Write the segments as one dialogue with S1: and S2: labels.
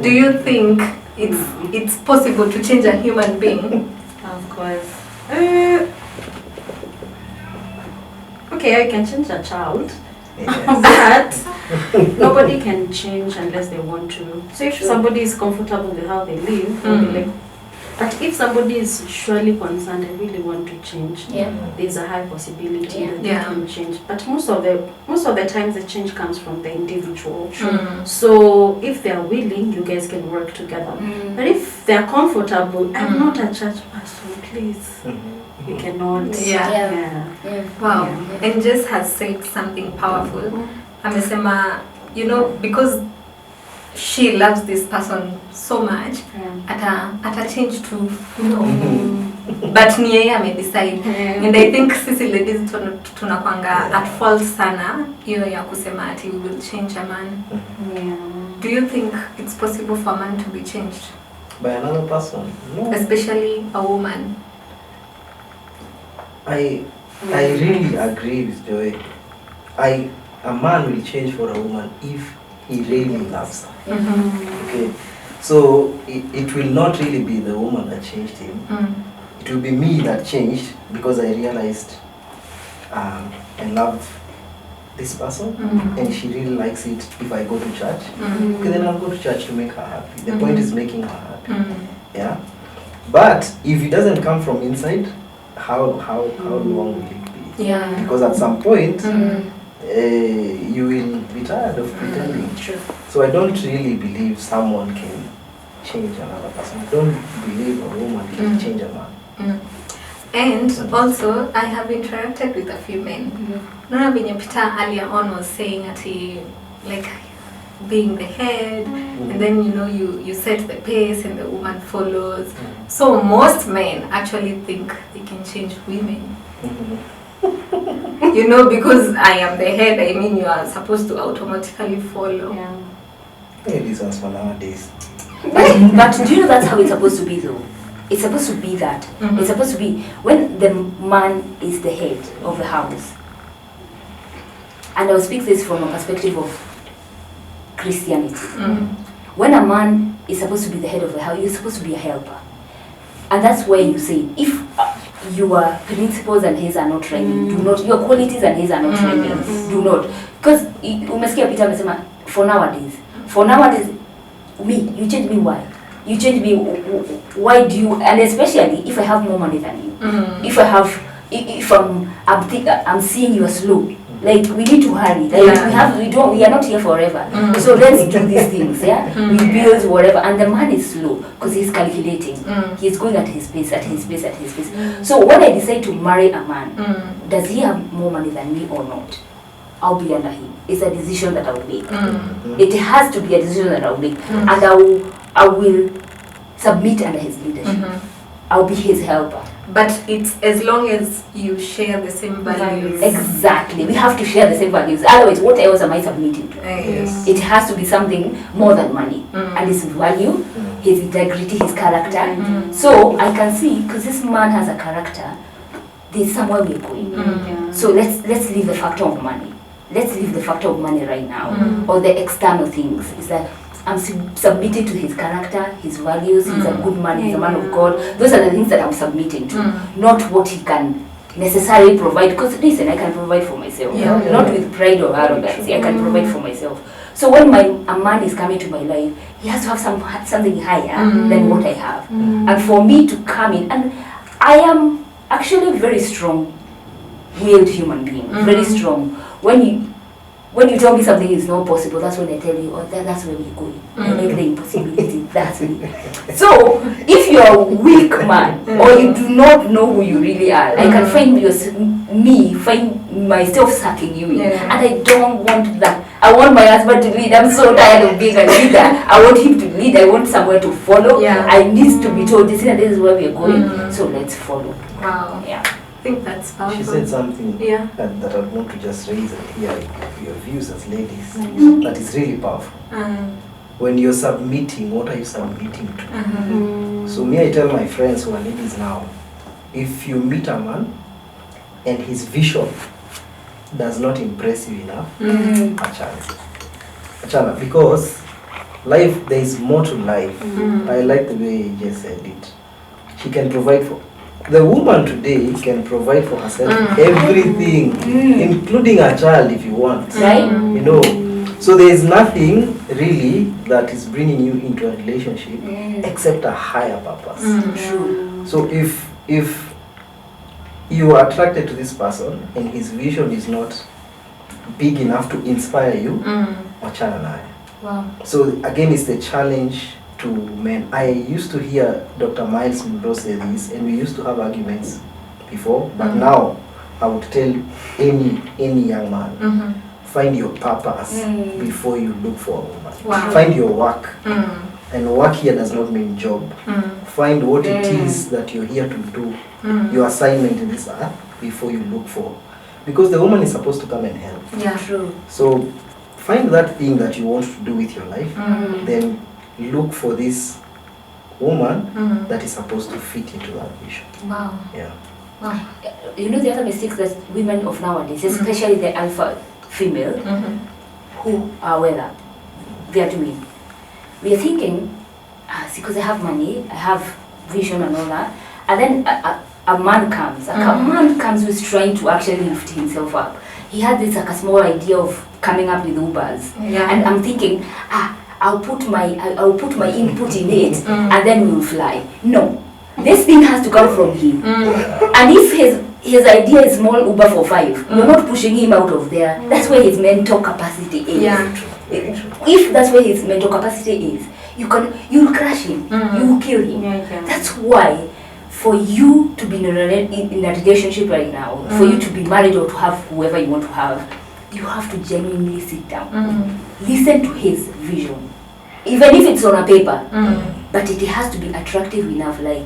S1: Do you think it's possible to change a human being?
S2: Of course. Okay, I can change a child. Yes. But nobody can change unless they want to. So if somebody is comfortable with how they live, like, but if somebody is surely concerned and really want to change, there's a high possibility that they can change. But most of the times the change comes from the individual. So if they are willing, you guys can work together. But if they are comfortable, I'm not a church person, please. You cannot.
S1: Wow. And Jess has said something powerful. Amesema, you know, because she loves this person so much, ata change to, you know, but ni yeye ame decide. And I think sisi ladies tunakwanga at fault sana hiyo ya kusema ati we will change a man. Do you think it's possible for a man to be changed
S3: by another person? No.
S1: Especially a woman.
S3: I really agree with Joy. A man will change for a woman if he really loves her. Okay, so it will not really be the woman that changed him. It will be me that changed because I realized I love this person and she really likes it if I go to church. Okay, then I'll go to church to make her happy. The point is making her happy. Yeah, but if it doesn't come from inside, how long will it be?
S1: Yeah.
S3: Because at some point you will be tired of pretending.
S1: True.
S3: So I don't really believe someone can change another person. I don't believe a woman can change a man.
S1: And also, I have interacted with a few men. Nona venye Peter earlier on was saying that he, like, being the head, and then you know you set the pace and the woman follows. So most men actually think they can change women. You know, because I am the head, I mean you are supposed to automatically follow.
S3: Hey, this was for nowadays.
S4: But do you know that's how it's supposed to be though? It's supposed to be that. It's supposed to be when the man is the head of the house. And I will speak this from a perspective of Christianity. When a man is supposed to be the head of the house, you're supposed to be a helper. And that's where you say, if your principles and his are not ready, do not, your qualities and his are not ready, do not. Because umesikia Peter amesema, for nowadays, me, you change me why? You change me, why do you, and especially if I have more money than you, if I'm seeing you are slow, like we need to hurry, like we are not here forever, so let's do these things, we build whatever, and the man is slow because he's calculating, he's going at his pace, so when I decide to marry a man, does he have more money than me or not? I'll be under him. It's a decision that I will make. It has to be a decision that I will make, and I will submit under his leadership. I'll be his helper.
S1: But it's as long as you share the same values.
S4: Exactly. We have to share the same values. Otherwise, what else am I submitting to?
S1: Yes.
S4: It has to be something more than money. And his value, his integrity, his character. So I can see, because this man has a character, there's somewhere we're going. So let's leave the factor of money. Let's leave the factor of money right now. Or the external things. Is that I'm submitting to his character, his values, he's a good man, he's a man of God. Those are the things that I'm submitting to, not what he can necessarily provide. Because listen, I can provide for myself, not with pride or arrogance. I can provide for myself. So when a man is coming to my life, he has to have something higher than what I have. And for me to come in, and I am actually a very strong-willed human being, very strong. When you tell me something is not possible, that's when I tell you, oh, that's where we're going. I like the impossibility, that's me. So, if you're a weak man, or you do not know who you really are, I can find myself sucking you in. And I don't want that. I want my husband to lead. I'm so tired of being a leader. I want him to lead. I want somewhere to follow. I need to be told this is where we're going. So let's follow.
S1: Wow.
S4: Yeah.
S1: I think that's powerful.
S3: She said something that I want to just raise and hear your views as ladies. That is really powerful. When you're submitting, what are you submitting to? So me, I tell my friends who are ladies now, if you meet a man and his vision does not impress you enough, achana. Because life, there is more to life. I like the way you just said it. She can provide for, the woman today can provide for herself everything, including a child if you want.
S4: Right?
S3: You know, so there is nothing really that is bringing you into a relationship except a higher purpose.
S4: True.
S3: So if you are attracted to this person and his vision is not big enough to inspire you, wachana naye.
S1: Wow.
S3: So again, it's the challenge to men. I used to hear Dr. Miles Monroe say this, and we used to have arguments before, but now I would tell any young man, find your purpose before you look for a woman.
S1: Wow.
S3: Find your work. And work here does not mean job. Find what it is that you're here to do, your assignment in this earth, before you look for. Because the woman is supposed to come and help.
S1: Yeah.
S4: True.
S3: So find that thing that you want to do with your life, then look for this woman that is supposed to fit into that vision.
S1: Wow.
S3: Yeah.
S1: Wow.
S4: You know the other mistakes that women of nowadays, especially the alpha female, who are whether they are doing. We are thinking, because I have money, I have vision and all that, and then a man comes. A man comes who is trying to actually lift himself up. He had this like a small idea of coming up with Ubers, and I'm thinking, I'll put my input in it, and then we'll fly. No, this thing has to come from him. And if his idea is small Uber for 5, you're not pushing him out of there. That's where his mental capacity is.
S1: Yeah.
S4: If that's where his mental capacity is, you'll crush him, you'll kill him. That's why, for you to be in a relationship right now, for you to be married or to have whoever you want to have, you have to genuinely sit down, listen to his vision, even if it's on a paper, but it has to be attractive enough. Like,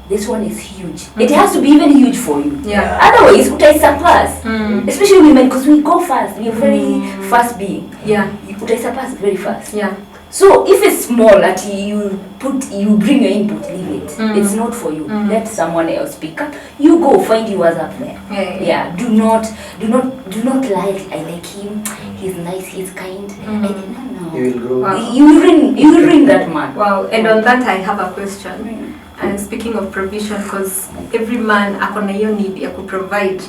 S4: this one is huge. It has to be even huge for you.
S1: Yeah.
S4: Otherwise, utai surpass. Especially women, because we go fast. We are very fast being.
S1: Yeah.
S4: Utai surpass very fast.
S1: Yeah.
S4: So if it's small, that you bring your input, leave it. It's not for you. Let someone else pick up. You go find yours up there. Yeah. Do not lie. I like him. He's nice. He's kind. No.
S3: You will grow.
S1: Wow.
S4: You will ring that man.
S1: Wow. And on that, I have a question. And speaking of provision, because every man akona hiyo need ya provide,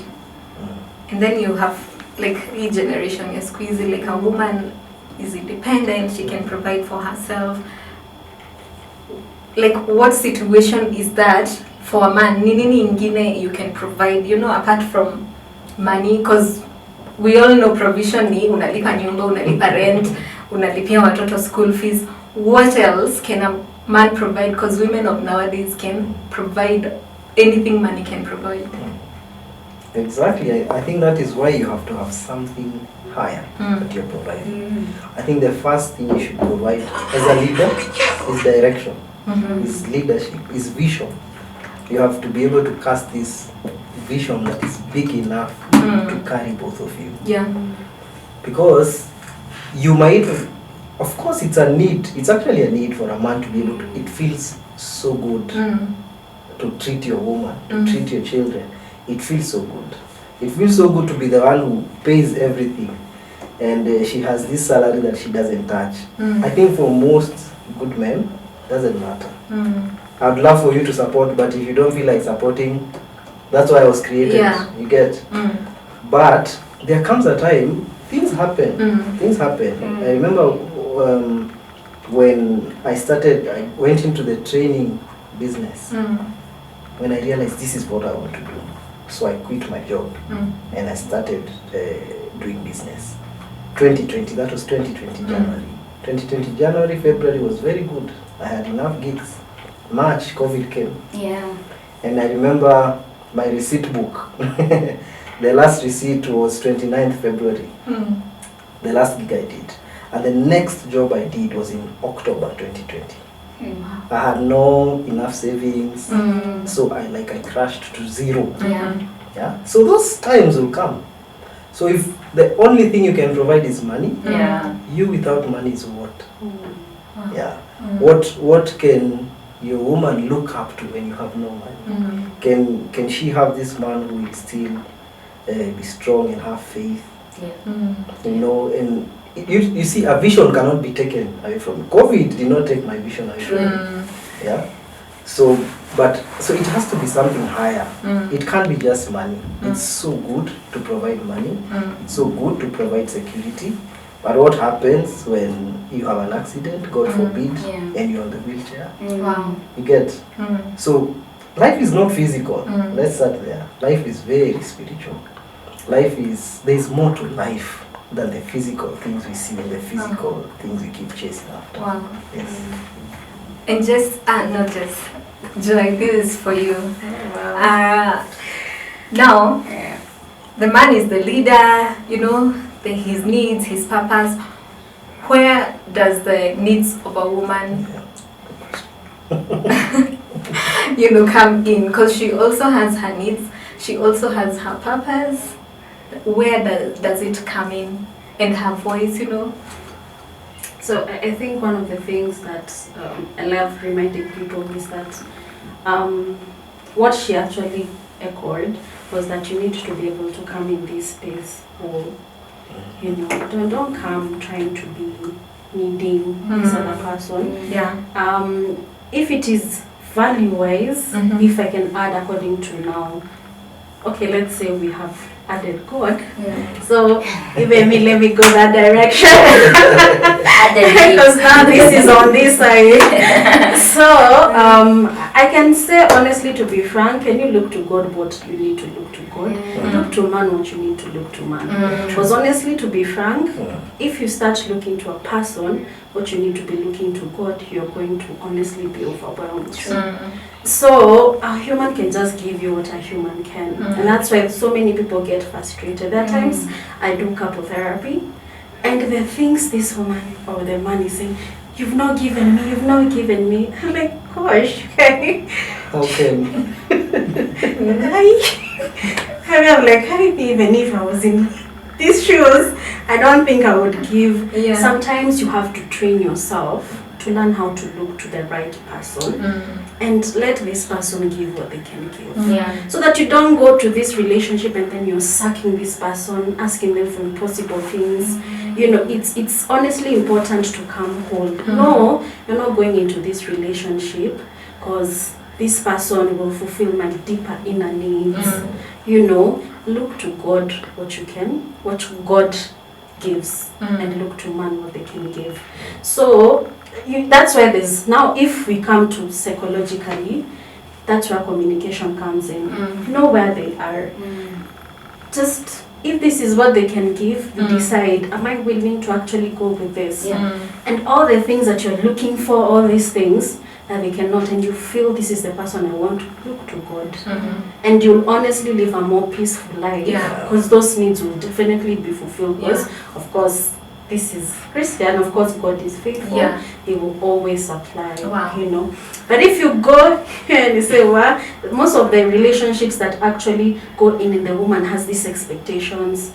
S1: and then you have like a generation ya squeezy, like a woman is independent, she can provide for herself. Like, what situation is that for a man? Nini ingine you can provide, you know, apart from money? Because we all know provision ni unalipa nyumba, unalipa rent, unalipia watoto school fees. What else can a man provide? Because women of nowadays can provide anything money can provide.
S3: Exactly. I think that is why you have to have something higher that you're providing. I think the first thing you should provide as a leader is direction, is leadership, is vision. You have to be able to cast this vision that is big enough to carry both of you.
S1: Yeah.
S3: Because you might, of course it's a need, it's actually a need for a man to be able to, it feels so good to treat your woman, to treat your children. It feels so good. It feels so good to be the one who pays everything, and she has this salary that she doesn't touch. I think for most good men, it doesn't matter. I'd love for you to support, but if you don't feel like supporting, that's why I was created.
S1: Yeah.
S3: You get? But there comes a time, things happen. Things happen. I remember when I went into the training business, when I realized this is what I want to do. So I quit my job and I started doing business. 2020, that was 2020 January. 2020 January, February was very good. I had enough gigs. March, COVID came.
S4: Yeah.
S3: And I remember my receipt book. The last receipt was 29th February. The last gig I did. And the next job I did was in October 2020. I had no enough savings, so I crashed to zero. Yeah. So those times will come. So if the only thing you can provide is money, you without money is what? Yeah. What can your woman look up to when you have no money? Can she have this man who will still be strong and have faith?
S4: Yeah.
S3: You know, and you see, a vision cannot be taken away from me. COVID did not take my vision away from me. Yeah. So it has to be something higher. It can't be just money. It's so good to provide money. It's so good to provide security. But what happens when you have an accident, God forbid, and you're on the wheelchair?
S1: Wow.
S3: You get? So life is not physical. Let's start there. Life is very spiritual. There's more to life than the physical things we see and the physical things we keep chasing after.
S1: Wow.
S3: Yes.
S1: And just, not just, Joy, this is for you. Now, the man is the leader, his needs, his purpose. Where does the needs of a woman, come in? Because she also has her needs, she also has her purpose. Where does it come in? And her voice,
S2: So I think one of the things that I love reminding people is that what she actually echoed was that you need to be able to come in this space whole. Don't come trying to be needing this other person.
S1: Yeah.
S2: If it is value-wise, if I can add according to now, okay, let's say we have added God. So even let me go that direction. Because now this is on this side. So I can say honestly, to be frank, can you look to God what you need to look to God? Look to man what you need to look to man. Because honestly, to be frank, if you start looking to a person what you need to be looking to God, you're going to honestly be overwhelmed. So a human can just give you what a human can. And that's why so many people get frustrated. There are times I do couple therapy, and the things this woman or the man is saying, you've not given me. I'm like, gosh, okay.
S3: Okay.
S2: I'm like, even if I was in these shoes, I don't think I would give. Sometimes you have to train yourself to learn how to look to the right person and let this person give what they can give. So that you don't go to this relationship and then you're sucking this person, asking them for impossible things. It's honestly important to come whole. No, you're not going into this relationship because this person will fulfill my deeper inner needs. Look to God what God gives, and look to man what they can give. So that's why there's now, if we come to psychologically, that's where communication comes in. Know where they are. Just if this is what they can give, you decide, am I willing to actually go with this? And all the things that you're looking for, all these things that they cannot, and you feel this is the person I want, look to God. And you'll honestly live a more peaceful life, because those needs will definitely be fulfilled. Because of course this is Christian, of course God is faithful. He will always supply. But if you go and you say, well, most of the relationships that actually go in and the woman has these expectations,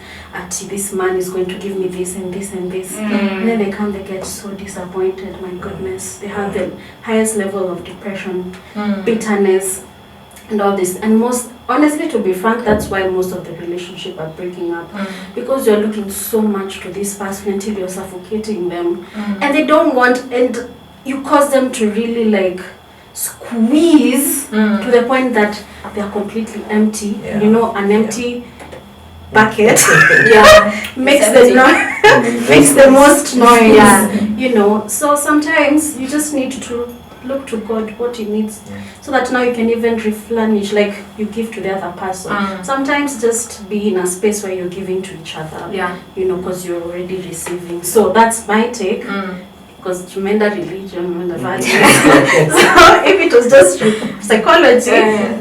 S2: this man is going to give me this and this and this, and then they come, they get so disappointed. My goodness, they have the highest level of depression, bitterness, and all this. And most honestly, to be frank, that's why most of the relationships are breaking up, because you're looking so much to this person until you're suffocating them, and they don't want, and you cause them to really like squeeze to the point that they're completely empty. An empty bucket makes the most noise. So sometimes you just need to look to God what he needs, so that now you can even replenish, like you give to the other person. Sometimes just be in a space where you're giving to each other, because you're already receiving. So that's my take, because tumeenda religion, tumeenda values. So if it was just psychology,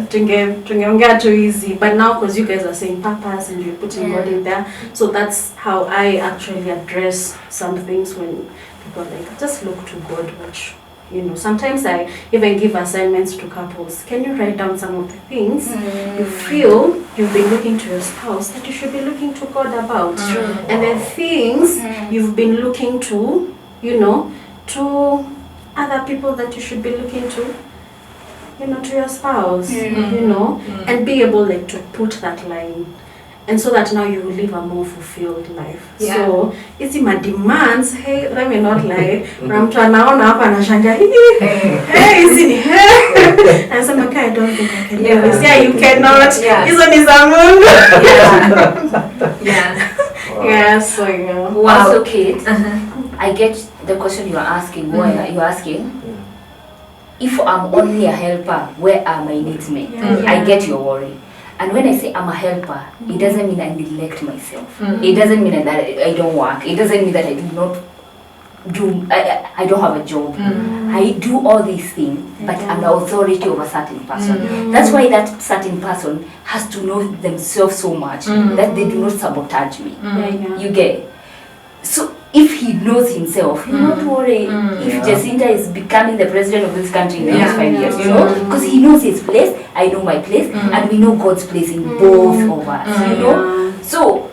S2: tungeongea too easy. But now, because you guys are saying purpose and you're putting God in there, so that's how I actually address some things when people are like, just look to God, which sometimes I even give assignments to couples. Can you write down some of the things you feel you've been looking to your spouse that you should be looking to God about? And the things you've been looking to, to other people that you should be looking to, to your spouse, and be able to put that line. and so that now you will live a more fulfilled life.
S1: Yeah.
S2: So hizi demands, hey, let me not lie, na mtu anaona hapa anashanga hey, hizi ni hey, anasema okay, I don't think I can do this. Yeah, you cannot. Hizo ni za Mungu. Yeah, so yeah.
S4: Wow. Also, Kate, I get the question you are asking. Why you are asking? If I'm only a helper, where are my needs met? I get your worry. And when I say I'm a helper, it doesn't mean I neglect myself. It doesn't mean that I don't work. It doesn't mean that I do not do, I don't have a job. I do all these things, but I'm the authority of a certain person. That's why that certain person has to know themselves so much that they do not sabotage me. You get? So if he knows himself, he'll not worry if Jacinta is becoming the president of this country in the next 5 years, you know? Because he knows his place, I know my place, and we know God's place in both of us, you know? So,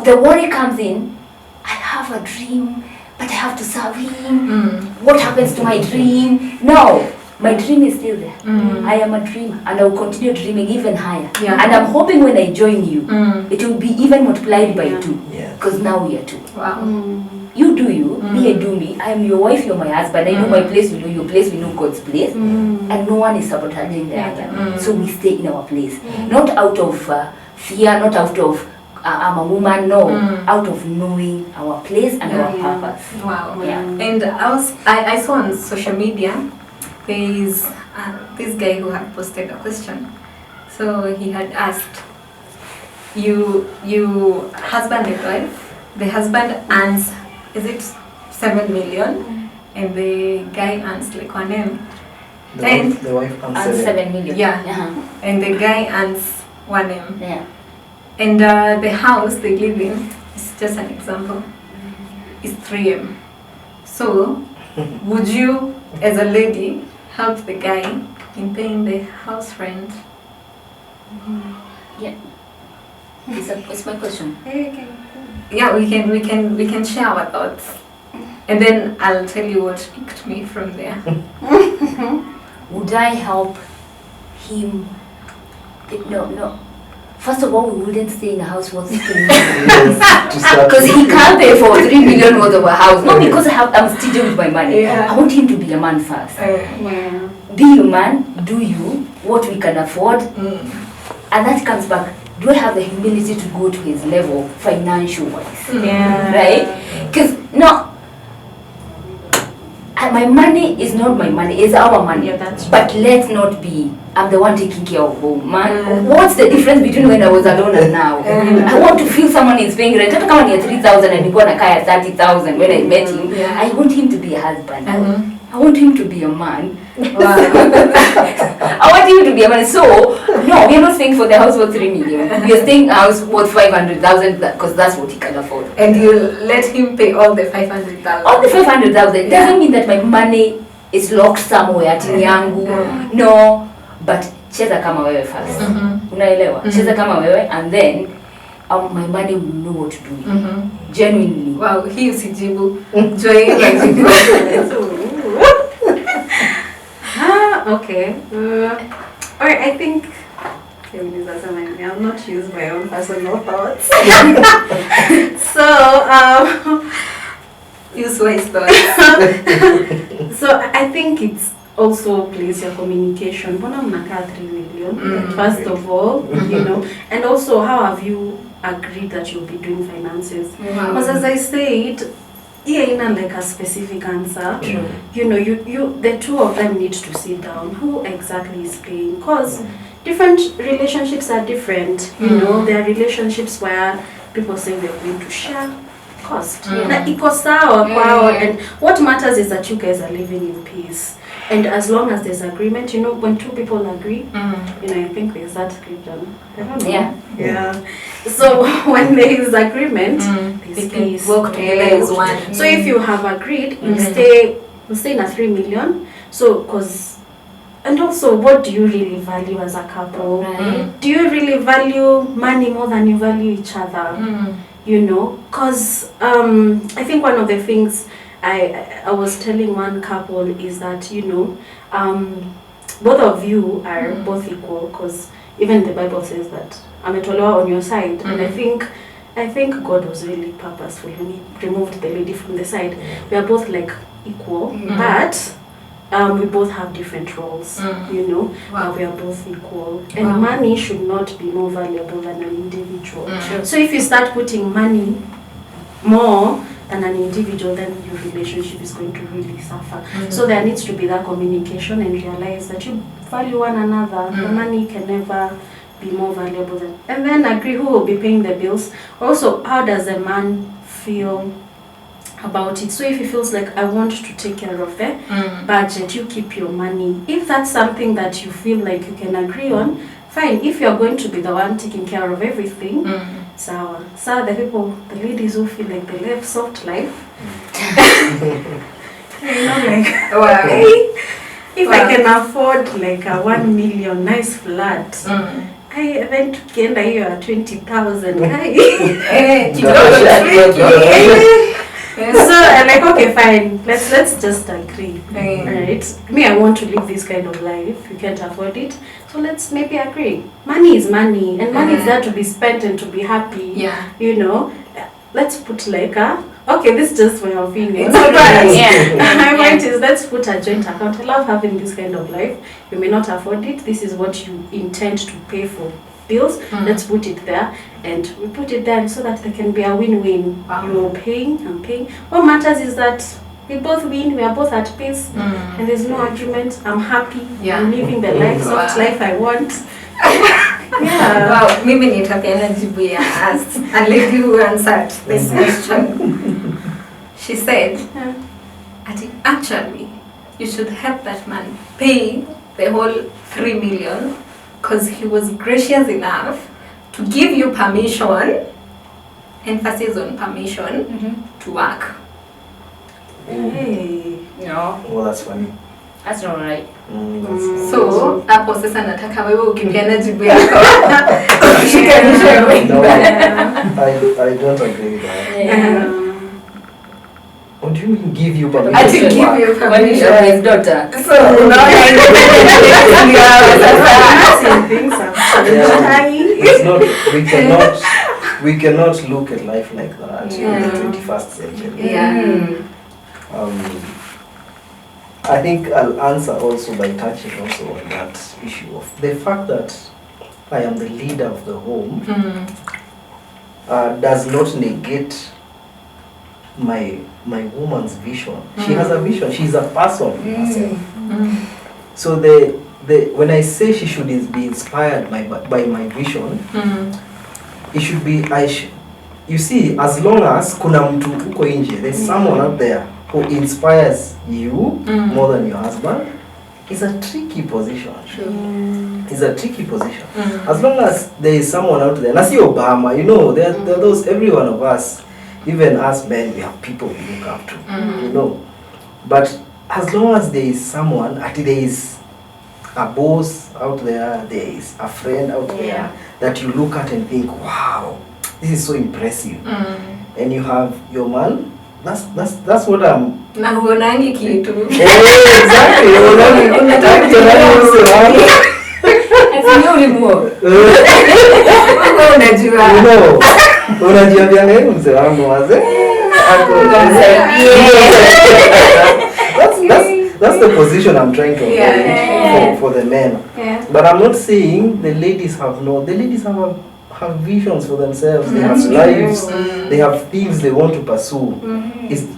S4: the worry comes in, I have a dream, but I have to serve him. What happens to my dream? No, my dream is still there. I am a dreamer, and I will continue dreaming even higher. And I'm hoping when I join you, it will be even multiplied by 2. Because now we are 2.
S1: Wow.
S4: You do you, me I do me. I am your wife, you're my husband. I know my place, you know your place, we know God's place. And no one is sabotaging the other. So we stay in our place. Not out of fear, not out of I'm a woman, no. Out of knowing our place and our purpose.
S1: Wow.
S4: Yeah.
S1: And I saw on social media, there is this guy who had posted a question. So he had asked, you husband and wife, the husband earns, is it 7 million? And the guy earns like 1 M.
S3: The wife earns
S4: 7 million.
S1: Yeah. And the guy earns 1 M.
S4: Yeah.
S1: And the house they live in, is just an example, is 3 M. So, would you, as a lady, help the guy in paying the house rent?
S4: Yeah. It's my question.
S1: Yeah, we can share our thoughts, and then I'll tell you what picked me from there.
S4: Would I help him? No. First of all, we wouldn't stay in a house worth 3 million. Because he can't pay for 3 million worth of a house. Not because I'm stingy with my money. I want him to be a man first. Be a man, do you, what we can afford. And that comes back. Do I have the humility to go to his level financial wise? Right? Because my money is not my money, it's our money. But let's not be, I'm the one taking care of home. Man, what's the difference between when I was alone and now? I want to feel someone is paying rent. Hata kama ni 3,000 and nilikuwa nakaa 30,000 when I met him. I want him to be a husband. I want him to be a man. I want him to be a man. So, no, we are not staying for the house worth 3 million. We are staying house worth 500,000 because that's what he can afford.
S1: And you let him pay all the 500,000.
S4: All the 500,000 doesn't mean that my money is locked somewhere chini yangu. No, but cheza kama wewe first. Unaelewa? Cheza kama wewe, and then my money will know what to do with it. Genuinely.
S1: Wow, hii usijibu. Joy.
S2: Okay. Alright, I think I'll not use my own personal thoughts. So,
S1: use wise thoughts.
S2: So I think it's also plays your communication. Mbona mnakaa 3 million? First of all, you know, and also how have you agreed that you'll be doing finances? Because as I said, like a specific answer. You know, you the two of them need to sit down. Who exactly is paying? Because different relationships are different. You know, there are relationships where people say they're going to share cost. Like iko sawa kwao, and what matters is that you guys are living in peace. And as long as there's agreement, you know, when 2 people agree, you know, I think there's that scripture. I don't know. Yeah. So when there is agreement, there's peace.
S1: Work together as one.
S2: So if you have agreed, you stay in a 3 million. So, and also, what do you really value as a couple? Do you really value money more than you value each other? You know, because I think one of the things I was telling one couple is that, you know, both of you are both equal, because even the Bible says that ametolewa on your side. And I think God was really purposeful when he removed the lady from the side. We are both like equal, but we both have different roles, you know. We are both equal, and money should not be more valuable than an individual. So if you start putting money more than an individual, then your relationship is going to really suffer. So there needs to be that communication and realize that you value one another. The money can never be more valuable than, and then agree who will be paying the bills. Also, how does a man feel about it? So if he feels like, I want to take care of the budget, you keep your money. If that's something that you feel like you can agree on, fine. If you're going to be the one taking care of everything, so the ladies who feel like they live soft life, you know, like, if I can afford like a 1 million nice flat, I went to Kenya here 20,000. So I'm like, okay, fine. Let's just agree. Right? Me, I want to live this kind of life. You can't afford it, so let's maybe agree. Money is money, and money is there to be spent and to be happy.
S1: Yeah.
S2: You know, let's put like okay, this is just my opinion.
S1: It's alright.
S2: My point is, let's put a joint account. I love having this kind of life. You may not afford it. This is what you intend to pay for bills. Let's put it there, and we put it there so that there can be a win-win. You're paying, I'm paying. What matters is that we both win. We are both at peace, and there's no argument. I'm happy. I'm living the soft life I want.
S1: Wow, mimi nitapeana jibu ya as a lady who answered this question. She said, actually, you should help that man pay the whole 3 million because he was gracious enough to give you permission, emphasis on permission, to work.
S2: Hey.
S4: No,
S3: Well, that's funny.
S4: that's not right.
S1: So, hapo sasa nataka wewe ukipeana jibu yako. Shikanisha wewe.
S3: No, I don't agree with that. What do you mean give you permission?
S1: I did give you
S4: When you show
S1: permission.
S4: his daughter.
S1: So, now
S3: It's not. We cannot look at life like that in the 21st century. I think I'll answer also by touching also on that issue of the fact that I am the leader of the home does not negate my woman's vision. She has a vision. She's a person herself. So when I say she should be inspired by my vision, it should be you see, as long as kuna mtu uko nje, there's someone out there who inspires you more than your husband. It's a tricky position. It's a tricky position. As long as there is someone out there, Nasi Obama, you know, there are those, every one of us, even us men, we have people we look up to, you know. But as long as there is someone, there is a boss out there, there is a friend out there that you look at and think, wow, this is so impressive. And you have your man, that's what I'm...
S1: Na huonangi kitu.
S3: Exactly. Unajiambia leo mzee wangu wazee. That's the position I'm trying to hold for the men. But I'm not saying the ladies have visions for themselves. They have lives. They have things they want to pursue.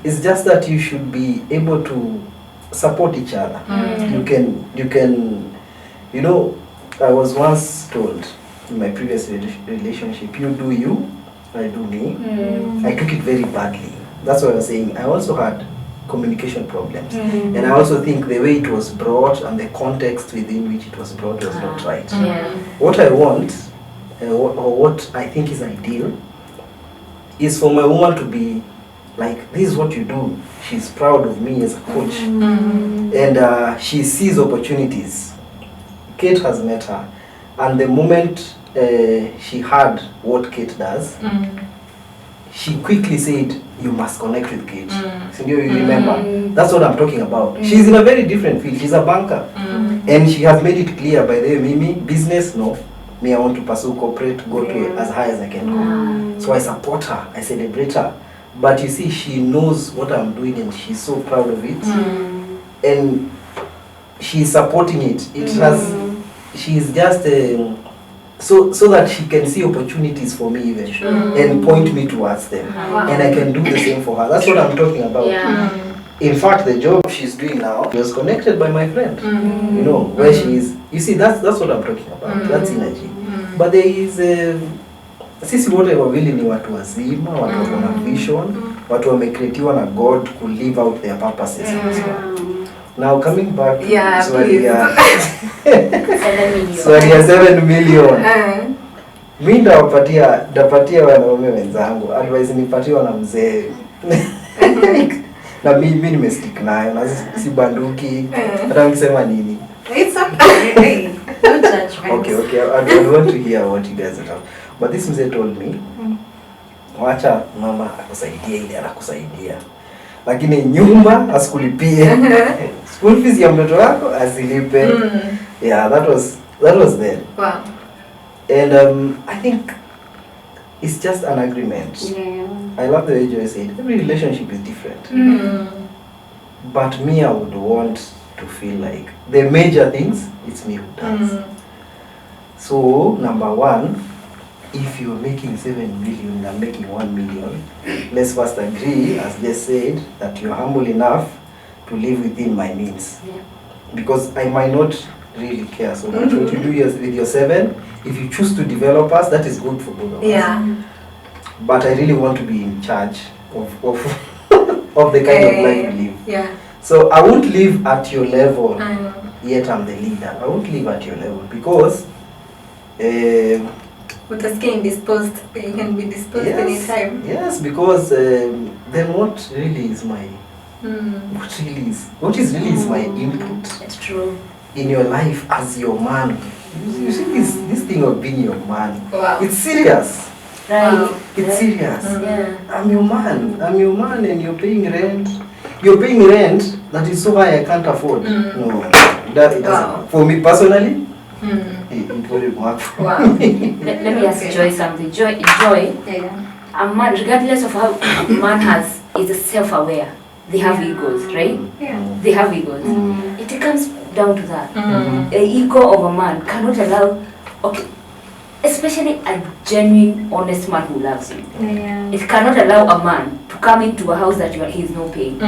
S3: It's just that you should be able to support each other. You can, you know, I was once told in my previous relationship, you do you, I do me. I took it very badly. That's what I was saying. I also had communication problems. And I also think the way it was brought and the context within which it was brought was not right. What I want, or what I think is ideal, is for my woman to be like, this is what you do. She's proud of me as a coach. And she sees opportunities. Kate has met her. And the moment she heard what Kate does, she quickly said, you must connect with Kate. So you remember? That's what I'm talking about. She's in a very different field. She's a banker. And she has made it clear, by the way, Mimi, business, no. Me, I want to pursue corporate, go to as high as I can go. So I support her, I celebrate her. But you see, she knows what I'm doing and she's so proud of it. And she's supporting it. It has, she's just, so that she can see opportunities for me even. And point me towards them. And I can do the same for her. That's what I'm talking about. In fact, the job she's doing now was connected by my friend. You know, where she is. You see, that's what I'm talking about. That's energy. But there is sisi wote wawili ni watu wazima, watu wako na vision, watu wamecreatiwa na God to live out their purposes. Now coming back to swali ya 7 million. Mimi ndapatia wanaume wenzangu, advice nipatiwa na mzee. Na mimi nimestick nayo na si banduki. Hata mkisema nini?
S2: It's okay. No judgment.
S3: Okay. I want to hear what you guys are talking. But this mzee told me, wacha mama akusaidia ile anakusaidia. Lakini nyumba asikulipie. School fees ya mtoto wako asilipe. Yeah, that was there.
S1: Wow.
S3: And I think it's just an agreement.
S2: Yeah.
S3: I love the way Joy said, every relationship is different. But me, I would want to feel like the major things, it's me who does. So, number one, if you're making 7 million and I'm making 1 million, let's first agree, as they said, that you're humble enough to live within my means. Because I might not really care so much what you do with your 7. If you choose to develop us, that is good for both of us. But I really want to be in charge of the kind of life you live. So I won't live at your level, yet I'm the leader. I won't live at your level because
S1: utasikia indisposed, you can be disposed anytime.
S3: Yes, because then what really is my what is really my input?
S4: That's true.
S3: In your life as your man. You see this thing of being your man.
S1: Wow.
S3: It's serious.
S4: Right.
S1: Wow.
S3: It's serious.
S4: Yeah.
S3: I'm your man and you're paying rent. You're paying rent that is so high I can't afford. No. That it doesn't. For me personally, it wouldn't work for me.
S4: Let me ask Joy something. Joy, a man, regardless of how a man is self-aware. They have egos, right? They have egos. It comes down to that. The ego of a man cannot allow, especially a genuine, honest man who loves you. It cannot allow a man to come into a house that he is not paying.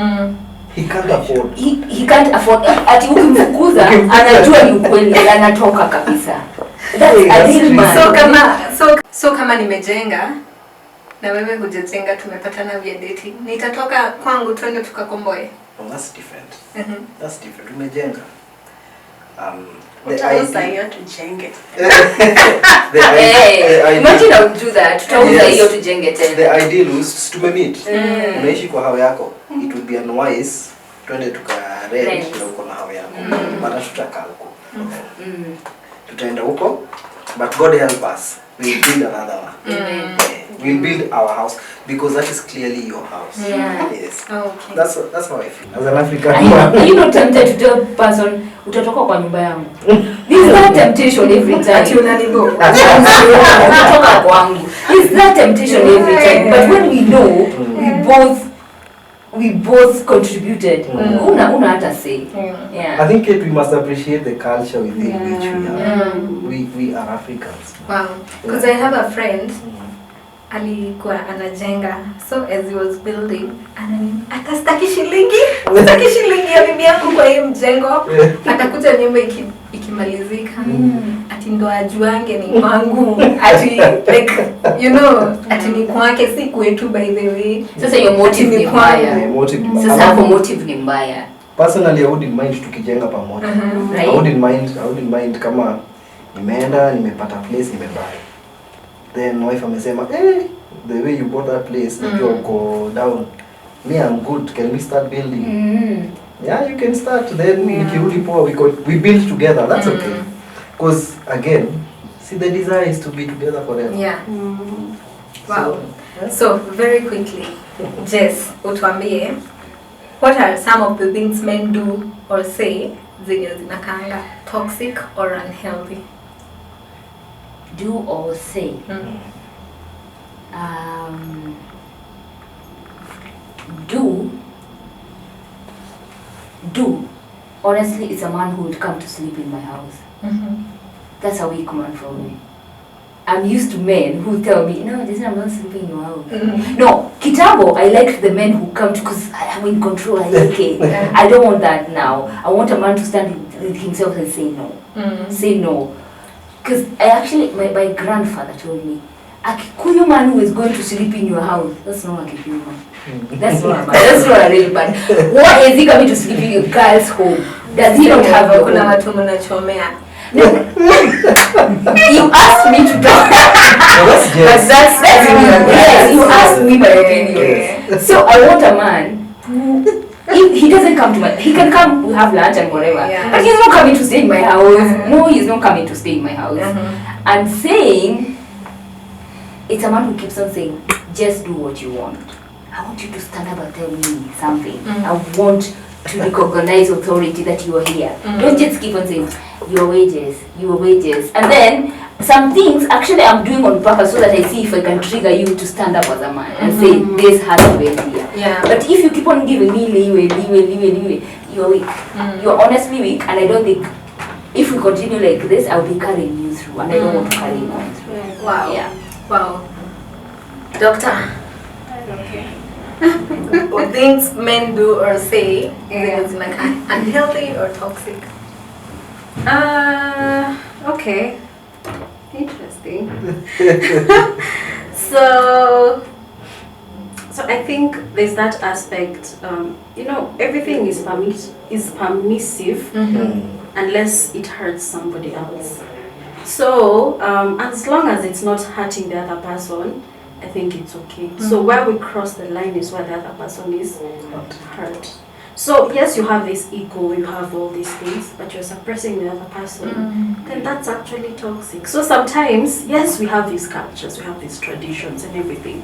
S3: He can't afford.
S4: He can't afford. Ati ukimfukuza anajua ni ukweli, anatoka kabisa. That's a real man.
S1: So kama nimejenga na wewe hujajenga, tumepatana via dating, nitatoka kwangu twende tukakomboe.
S3: Oh, that's different. That's different. Umejenga.
S2: Utauza hiyo tujenge.
S4: Imagine I would do that. Tutauza hiyo tujenge tena.
S3: The ideal is tumemeet. Unaishi kwa hao yako. It would be unwise twende tukarent na uko na hao yako. Maana tutakaa huko. Tutaenda huko. But God help us. We'll build another one. We'll build our house because that is clearly your house. Yes.
S1: Okay.
S3: That's how I feel. As an African
S4: Are you not tempted to tell person utatoka kwa nyumba yangu? This is that temptation every time.
S1: Ati unanibo.
S4: Utatoka kwangu. This is that temptation every time. But when we know we both contributed. Una hata say.
S3: I think we must appreciate the culture within which we are. We are Africans.
S1: Wow. Because I have a friend, alikuwa anajenga, so as he was building, atastaki shilingi ya bibi yangu kwa hii mjengo, atakuja nyumba ikimalizika, ati ndo ajuange ni kwangu, ati like you know, ati ni kwake si kwetu by the way.
S4: Sasa your motive ni mbaya. Sasa hapo motive ni mbaya.
S3: Personally, I wouldn't mind tukijenga pamoja. I wouldn't mind kama nimeenda nimepata place nimebuy. Then wife amesema, the way you bought that place, you go down. Me, I'm good. Can we start building? Yeah, you can start. Then nikirudi poa, we build together. That's okay. Because again, see, the desire is to be together forever.
S1: Yeah. Wow. So very quickly, Jess, utuambie, what are some of the things men do or say zenye zinakaanga toxic or unhealthy?
S4: do or say. Do. Honestly, it's a man who would come to sleep in my house. That's a weak man for me. I'm used to men who tell me, no, this is not going to sleep in your house. No, Kitambo, I liked the men who come because I am in control, I like it. I don't want that now. I want a man to stand with himself and say no. Say no. Because my grandfather told me, a Kikuyu man who is going to sleep in your house, that's not a Kikuyu man. That's not a man. That's not a real man. Why is he coming to sleep in your girl's home? Does he not have your home? No. You asked me to talk. But that's yes, you asked me my opinion. So I want a man who, if he doesn't come to he can come, we have lunch and whatever. But he's not coming to stay in my house. No, he's not coming to stay in my house. I'm saying, it's a man who keeps on saying, just do what you want. I want you to stand up and tell me something. I want to recognize authority that you are here. Don't just keep on saying, your wages. And then, some things actually I'm doing on purpose so that I see if I can trigger you to stand up as a man and say, this has to end here. But if you keep on giving me leeway, you're weak. You're honestly weak, and I don't think, if we continue like this, I'll be carrying you through, and I don't want to carry you on through.
S1: Wow.
S4: Yeah.
S1: Wow. Doctor.
S2: Okay.
S1: Things men do or say is like unhealthy or toxic.
S2: Okay. Interesting. So I think there's that aspect. Everything is permissive unless it hurts somebody else. So as long as it's not hurting the other person, I think it's okay. So where we cross the line is where the other person is not hurt. So yes, you have this ego, you have all these things, but you're suppressing the other person. Then that's actually toxic. So sometimes, yes, we have these cultures, we have these traditions and everything.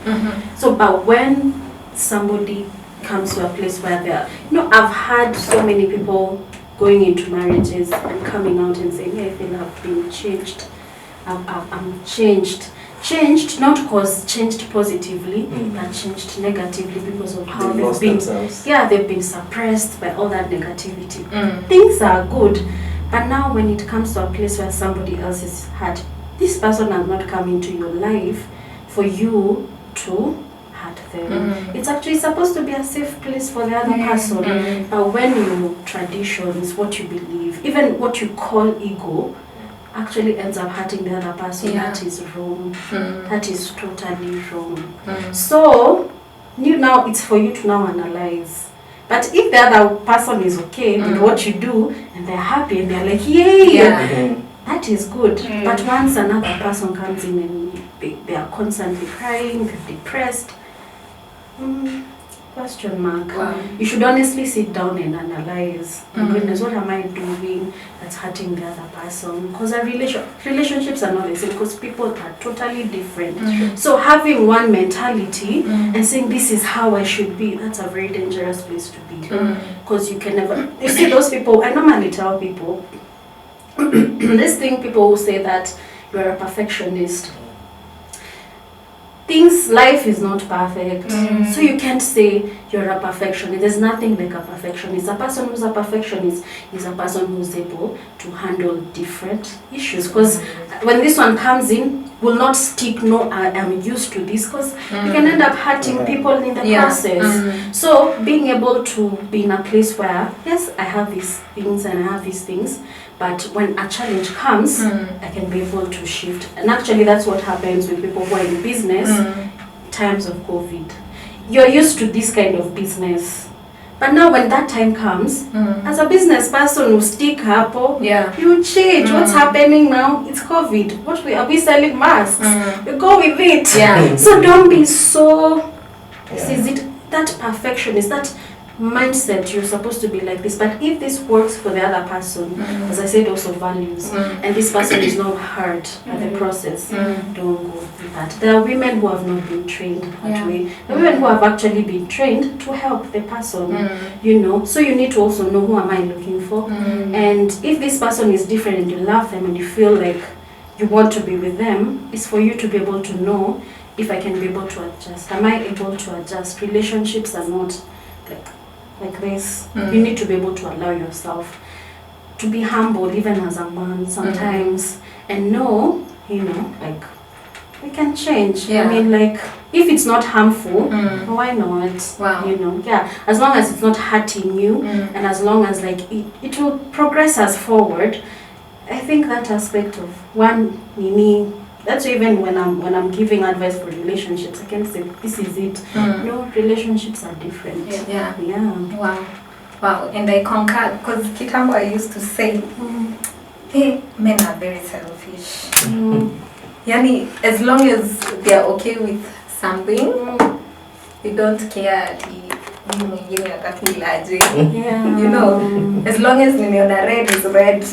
S2: So, but when somebody comes to a place where they're, I've had so many people going into marriages and coming out and saying, hey, I feel I've been changed. I'm changed. Changed, not because changed positively, but changed negatively because of how they've been. Themselves. Yeah, they've been suppressed by all that negativity. Things are good, but now when it comes to a place where somebody else is hurt, this person has not come into your life for you to hurt them. It's actually supposed to be a safe place for the other person. But when your traditions, what you believe, even what you call ego, actually ends up hurting the other person, that is wrong. That is totally wrong. So, now it's for you to now analyze. But if the other person is okay with what you do, and they're happy, and they're like, yay, that is good. But once another person comes in and they are constantly crying, they're depressed, question mark. You should honestly sit down and analyze. My goodness, what am I doing that's hurting the other person? Because our relationships are not the same, because people are totally different. So having one mentality and saying this is how I should be, that's a very dangerous place to be. Because you can never, you see those people, I normally tell people, this thing people who say that you're a perfectionist. Life is not perfect. So you can't say you're a perfectionist. There's nothing like a perfectionist. A person who's a perfectionist is a person who's able to handle different issues. Because when this one comes in, will not stick, no, I'm used to this, because you can end up hurting people in the process. So being able to be in a place where, yes, I have these things and I have these things, but when a challenge comes, I can be able to shift. And actually that's what happens with people who are in business, times of COVID. You're used to this kind of business. But now when that time comes, as a business person who stick up, you change. What's happening now? It's COVID. What are we selling masks? You go with it. So don't be so, is it that perfectionist, that mindset, you're supposed to be like this. But if this works for the other person, as I said, also values, and this person is not hurt by the process, don't go with that. There are women who have not been trained that way. There are women who have actually been trained to help the person, so you need to also know, who am I looking for? And if this person is different and you love them and you feel like you want to be with them is for you to be able to know if I can be able to adjust. Am I able to adjust? Relationships are not like this. You need to be able to allow yourself to be humble even as a man sometimes and know, you know, like we can change.
S1: Yeah.
S2: I mean, like if it's not harmful, why not?
S1: Wow.
S2: You know, yeah. As long as it's not hurting you and as long as like it will progress us forward. I think that aspect of one nini, that's even when I'm giving advice for relationships, I can say this is it. No, relationships are different.
S1: Yeah.
S2: Yeah.
S1: Wow. Wow. And I concur, because kitambo I used to say, hey, men are very selfish. Yani, as long as they are okay with something, they don't care ati huyu mwingine atakuilaje.
S2: Yeah.
S1: You know, as long as nimeona red is red.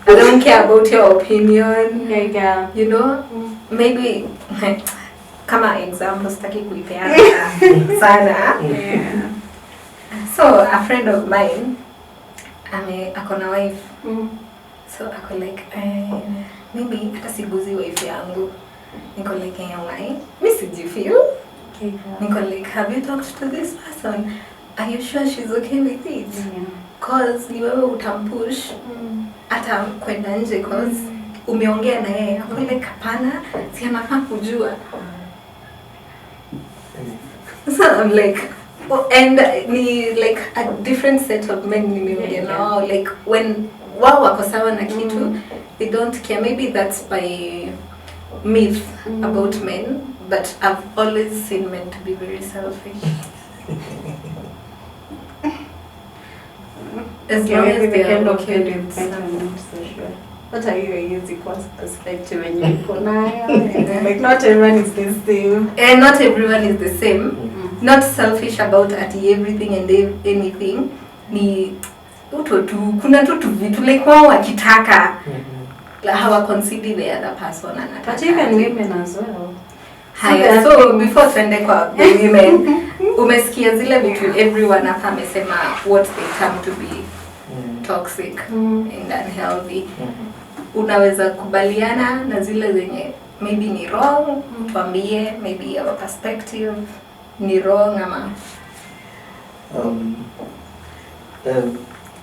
S1: I don't care about your opinion.
S2: Yeah.
S1: You know, maybe kama example sitaki kuipeana sana.
S2: Yeah.
S1: So a friend of mine ako na wife. So ako like maybe hata siguzi wife yangu. Niko like why? Mi sijifeel. Niko like, have you talked to this person? Are you sure she's okay with it? Cause ni wewe utampush hata kwenda nje cause umeongea na yeye. Ako like hapana, si anafaa kujua. So I'm like, oh, and ni like a different set of men nimeongea nao. Like when wao wako sawa na kitu, they don't care. Maybe that's by myth about men, but I've always seen men to be very selfish. As long as they are okay with something.
S2: What are your using perspective when you go like not everyone is the same.
S1: And not everyone is the same. Not selfish about everything and anything. Ni uto tu, kuna tu vitu like wao wakitaka. Hawa consider the other person anataka.
S2: But even women as well.
S1: Haya, so before tuende kwa the women, umesikia zile vitu everyone hapa amesema what they term to be toxic and unhealthy. Unaweza kubaliana na zile zenye maybe ni wrong, tuambie maybe our perspective ni wrong ama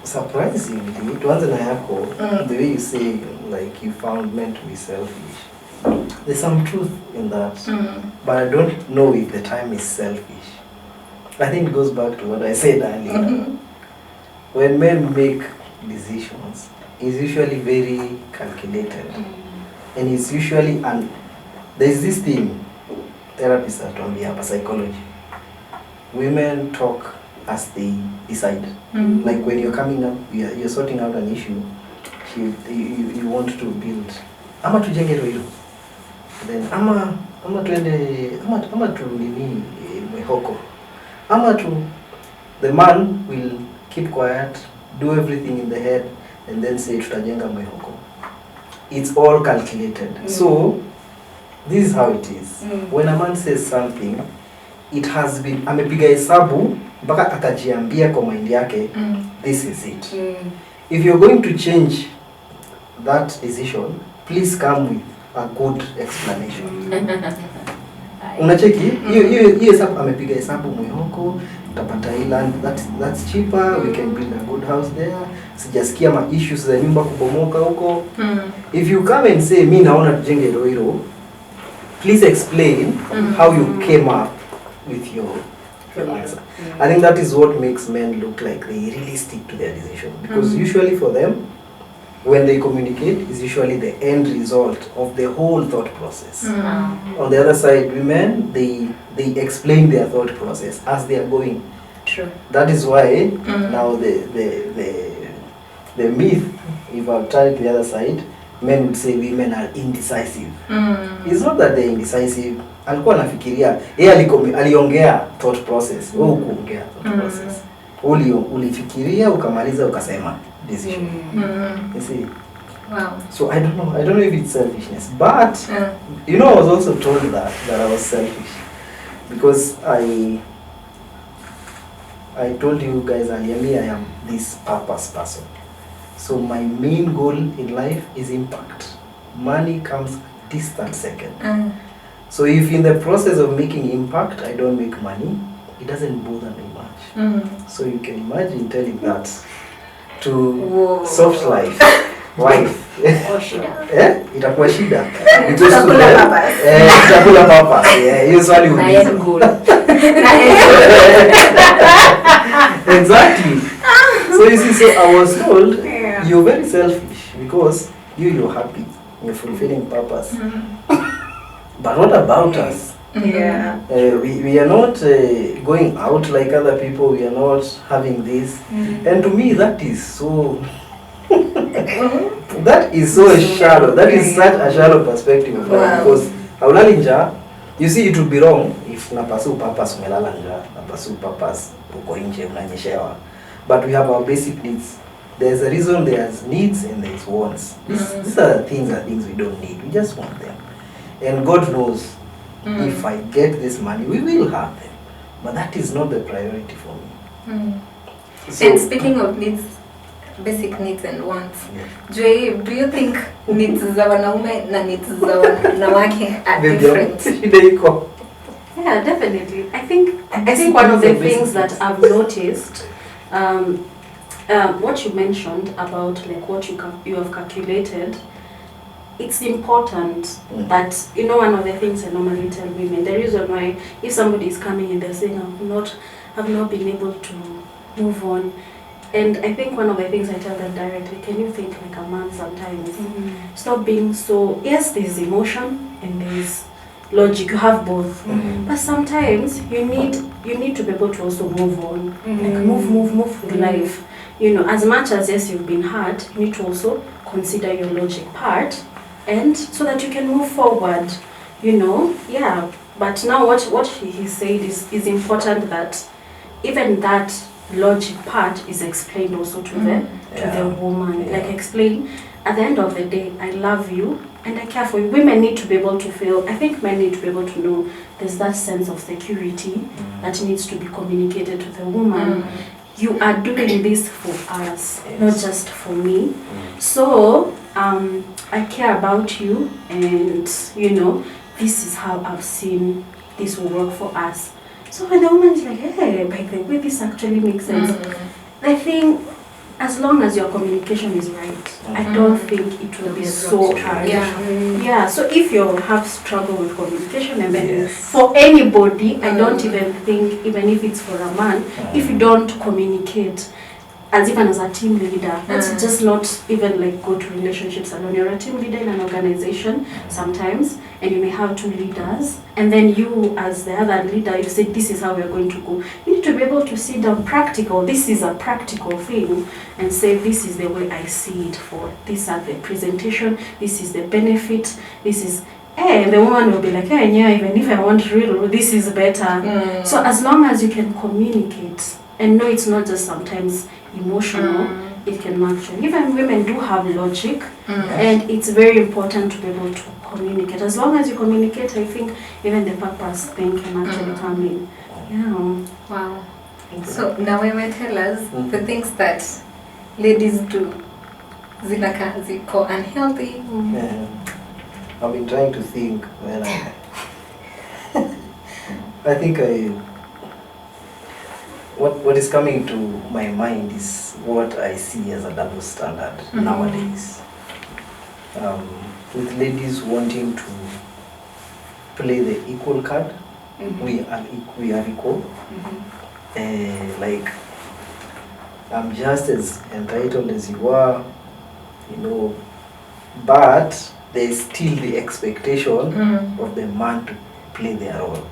S3: surprisingly, tuanze na yako, the way you say like you found men to be selfish. There's some truth in that, but I don't know if the time is selfish. I think it goes back to what I said earlier. When men make decisions, it's usually very calculated, and it's usually there's this thing therapists are talking about psychology. Women talk as they decide. Like when you're coming up, you're sorting out an issue, you want to build. Ama tujenge hilo. Then ama tu nini mwehoko. Ama tu the man will keep quiet, do everything in the head, and then say tutajenga mwehoko. It's all calculated. So this is how it is. When a man says something, it has been amepiga hesabu mpaka akajiambia kwa mind yake, this is it. If you're going to change that decision, please come with a good explanation. Unacheki hiyo hesabu amepiga hesabu mwehoko, utapata land that's cheaper, we can build a good house there. Sijasikia ma issues za nyumba kubomoka huko. If you come and say mimi naona tujenge hilo, please explain how you came up with your answer. I think that is what makes men look like they really stick to their decision, because usually for them, when they communicate, is usually the end result of the whole thought process. On the other side, women, they explain their thought process as they are going.
S1: True.
S3: That is why now the myth, if I turn it to the other side, men would say women are indecisive. It's not that they're indecisive. Alikuwa anafikiria, yeye aliongea thought process, wewe ukuongea thought process. Ulifikiria ukamaliza ukasema decision. You see?
S1: Wow.
S3: So I don't know if it's selfishness, but you know, I was also told that I was selfish because I told you guys earlier, me, I am this purpose person. So my main goal in life is impact. money comes distant second. So if in the process of making impact, I don't make money, it doesn't bother me much. So you can imagine telling that to soft life, wife. Itakuwa shida. Itakula papas. Hiyo swali uliza. Exactly. So you see, so I was told, you're very selfish because you're happy, you're fulfilling purpose. But what about us? We are not going out like other people, we are not having this. And to me that is so that is so shallow. That is such a shallow perspective of life. Because haulali njaa, you see it would be wrong if unapursue purpose umelala njaa, unapursue purpose uko nje unanyeshewa. But we have our basic needs. There's a reason there's needs and there's wants. These are things we don't need. We just want them. And God knows if I get this money, we will have them. But that is not the priority for me. So,
S1: and speaking of needs, basic needs and wants, Joy, do you think needs za wanaume na needs za wanawake are different?
S2: Yeah, definitely. I think one of the things that I've noticed, what you mentioned about like what you have calculated, it's important. But you know, one of the things I normally tell women, the reason why if somebody is coming and they're saying I've not been able to move on, and I think one of the things I tell them directly, can you think like a man sometimes? Stop being so, yes, there's emotion and there's logic, you have both, but sometimes you need to be able to also move on, like move with life. You know, as much as yes, you've been hurt, you need to also consider your logic part, and so that you can move forward. You know, yeah. But now what he said is important, that even that logic part is explained also to the woman. Like explain, at the end of the day, I love you and I care for you. Women need to be able to feel, I think men need to be able to know there's that sense of security that needs to be communicated to the woman. You are doing this for us, not just for me. So I care about you, and you know, this is how I've seen this will work for us. So when the woman is like, hey, by the way, this actually makes sense. I think as long as your communication is right, I don't think it will be so hard. Yeah. So if you have struggle with communication, and then for anybody, I don't even think, even if it's for a man, if you don't communicate, as even as a team leader, that's just not even like good relationships alone. You're a team leader in an organization sometimes, and you may have two leaders, and then you as the other leader, you say this is how we're going to go. You need to be able to sit down practical. This is a practical thing, and say this is the way I see it. For these are the presentation, this is the benefit, this is. And the woman will be like, hey, yeah, even if I want real, this is better. So as long as you can communicate, and no, it's not just sometimes emotional, it can actually, even women do have logic, and it's very important to be able to communicate. As long as you communicate, I think even the purpose thing can actually come in. Yeah.
S1: Wow. So now we might tell us the things that ladies do. Zinaka ziko unhealthy.
S3: I've been trying to think when I think what is coming to my mind is what I see as a double standard nowadays. With ladies wanting to play the equal card, we are equal. Like, I'm just as entitled as you are, you know, but there's still the expectation of the man to play their role.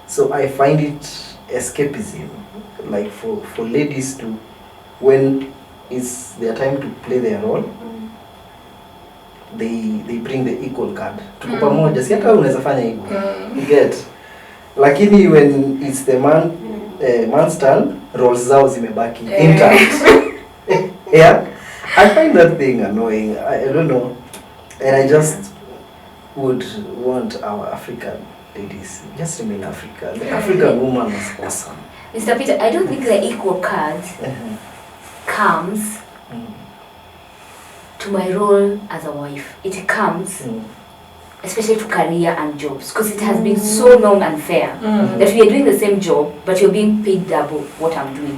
S3: So I find it escapism, like for ladies to, when it's their time to play their role, they bring the equal card. Tuko pamoja, si hata unaweza fanya hivyo. You get. Lakini when it's the man's turn, roles zao zimebaki intact. Yeah. I find that thing annoying. I don't know. And I just would want our African ladies just remain African. The African woman is awesome.
S4: Mr. Peter, I don't think the equal card comes to my role as a wife, it comes, especially to career and jobs, because it has been so long unfair that we are doing the same job, but you're being paid double what I'm doing,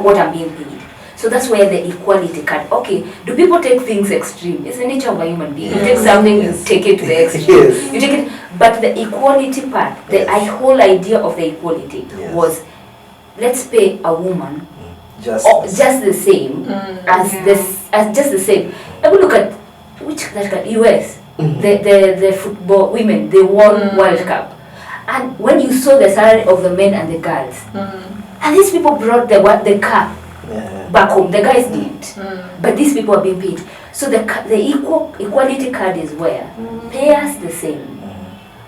S4: what I'm being paid. So that's where the equality card. Okay, do people take things extreme? It's the nature of a human being. You take something, you take it to the extreme. You take it, but the equality part, the whole idea of the equality was, let's pay a woman just the same as just the same. I will look at US. The football women, they won World Cup, and when you saw the salary of the men and the girls, and these people brought the car back home, the guys didn't, but these people are being paid. So the equality card is where pay us the same,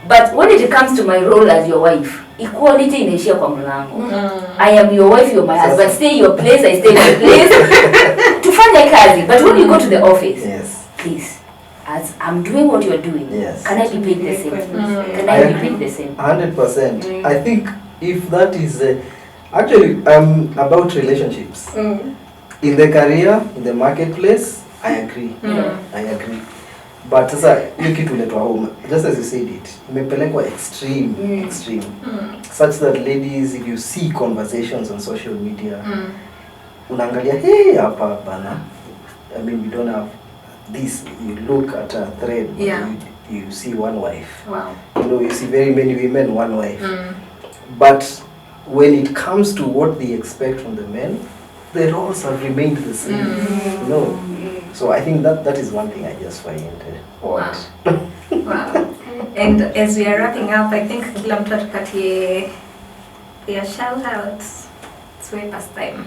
S4: but when it comes to my role as your wife, equality inaishia kwa mlango. I am your wife, you're my husband, stay your place, I stay my place tufanye kazi, but when you go to the office, please, as I'm doing what you're doing, can I be paid the same? Can I be paid the same?
S3: 100%. I think if that is actually about relationships in the career, in the marketplace, I agree. I agree. But sasa hiyo kitu letwa home, just as you said it, imepelekwa extreme such that ladies, if you see conversations on social media, unaangalia hey hapa bana, I mean we don't have this, you look at a thread, you see one wife.
S1: Wow.
S3: You know, you see very many women, one wife. But when it comes to what they expect from the men, the roles have remained the same. You know? So I think that is one thing I just find odd.
S1: Wow. And as we are wrapping up, I think kila mtu atupatie their shout outs. It's way past time.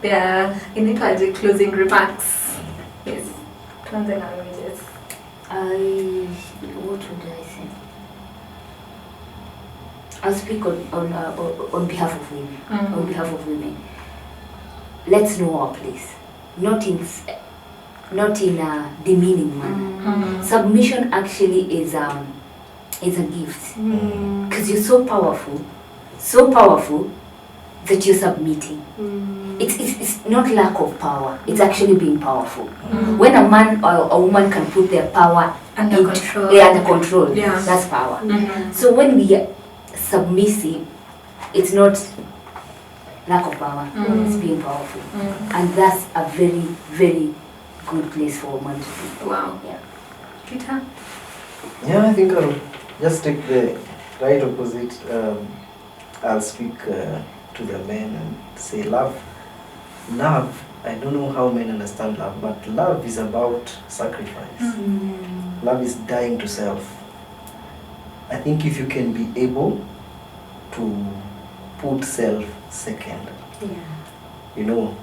S1: Yeah, inaitwaje closing remarks. Yes. Tuanze na images.
S4: What would I say? I'll speak on behalf of women. On behalf of women. Let's know our place. Not in a demeaning manner. Submission actually is a gift. Because you're so powerful that you're submitting. It's not lack of power, it's actually being powerful. When a man or a woman can put their power
S1: under control,
S4: that's power. So when we are submissive, it's not lack of power, it's being powerful. And that's a very, very good place for a woman to be.
S1: Wow.
S4: Yeah.
S1: Peter?
S3: Yeah, I think I'll just take the right opposite. I'll speak to the men and say love, I don't know how men understand love, but love is about sacrifice. Love is dying to self. I think if you can be able to put self second, you know,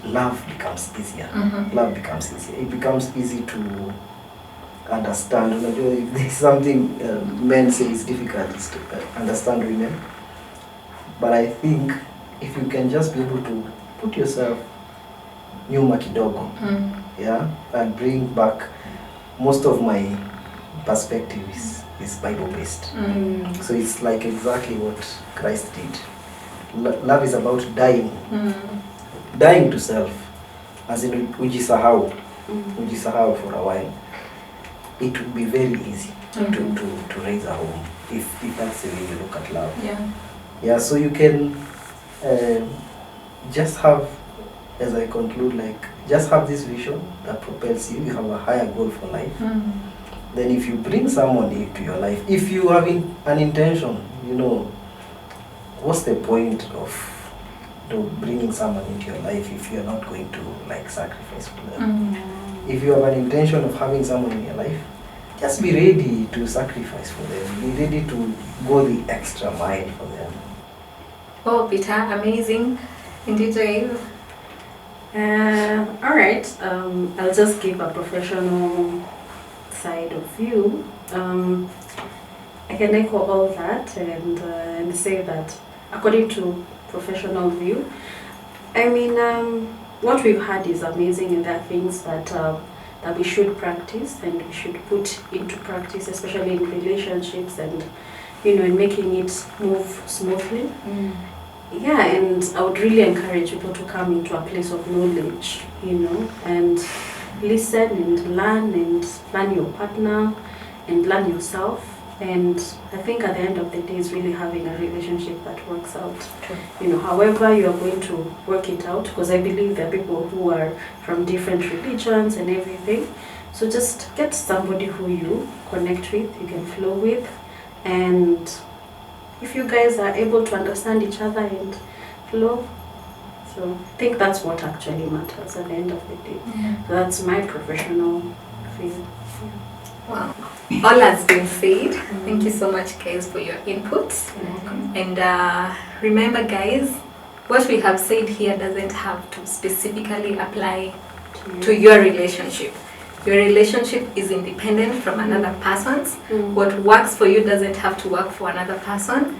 S3: love becomes easier. Love becomes easier. It becomes easy to understand. If there's something men say is difficult, is to understand women. But I think if you can just be able to put yourself nyuma kidogo, and bring back, most of my perspective is Bible based. So it's like exactly what Christ did. Love is about dying to self, as in ujisahau for a while. It would be very easy to raise a home if that's the way you look at love. Yeah, so you can just have, as I conclude, just have this vision that propels you. You have a higher goal for life. Then if you bring someone into your life, if you have an intention, what's the point of bringing someone into your life if you're not going to sacrifice for them? If you have an intention of having someone in your life, just be ready to sacrifice for them. Be ready to go the extra mile for them.
S1: Oh, Peter, amazing. Indeed, Dave.
S2: All right. I'll just give a professional side of view. I can echo all that and say that according to professional view, I mean, what we've had is amazing, and there are things that we should practice and we should put into practice, especially in relationships and in making it move smoothly. Yeah, and I would really encourage people to come into a place of knowledge, and listen and learn your partner and learn yourself. And I think at the end of the day is really having a relationship that works out.
S4: True.
S2: However you are going to work it out, because I believe there are people who are from different religions and everything. So just get somebody who you connect with, you can flow with, and if you guys are able to understand each other and flow, so I think that's what actually matters at the end of the day. So that's my professional field.
S1: Wow. All has been said. Thank you so much, guys, for your input. And remember, guys, what we have said here doesn't have to specifically apply to your relationship. Your relationship is independent from another person's. What works for you doesn't have to work for another person.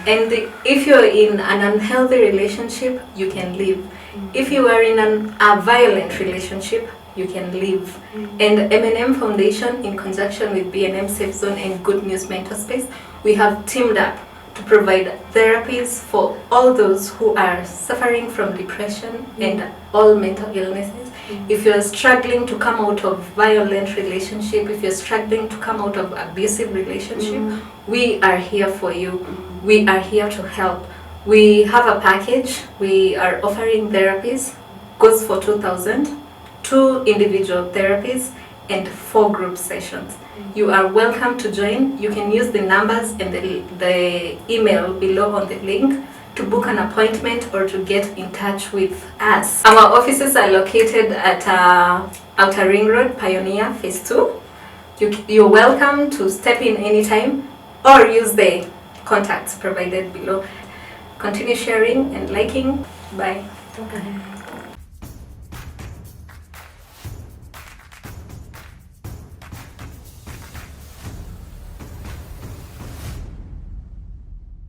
S1: And if you're in an unhealthy relationship, you can leave. If you are in a violent relationship, you can leave. And M&M Foundation, in conjunction with B&M Safe Zone and Good News Mental Space, we have teamed up to provide therapies for all those who are suffering from depression and all mental illnesses. If you're struggling to come out of violent relationship, if you're struggling to come out of abusive relationship, we are here for you. We are here to help. We have a package. We are offering therapies, goes for 2,000, 2 individual therapies and 4 group sessions. You are welcome to join. You can use the numbers and the email below on the link to book an appointment or to get in touch with us. Our offices are located at Outer Ring Road, Pioneer, Phase 2. You're welcome to step in anytime or use the contacts provided below. Continue sharing and liking. Bye.
S2: Okay.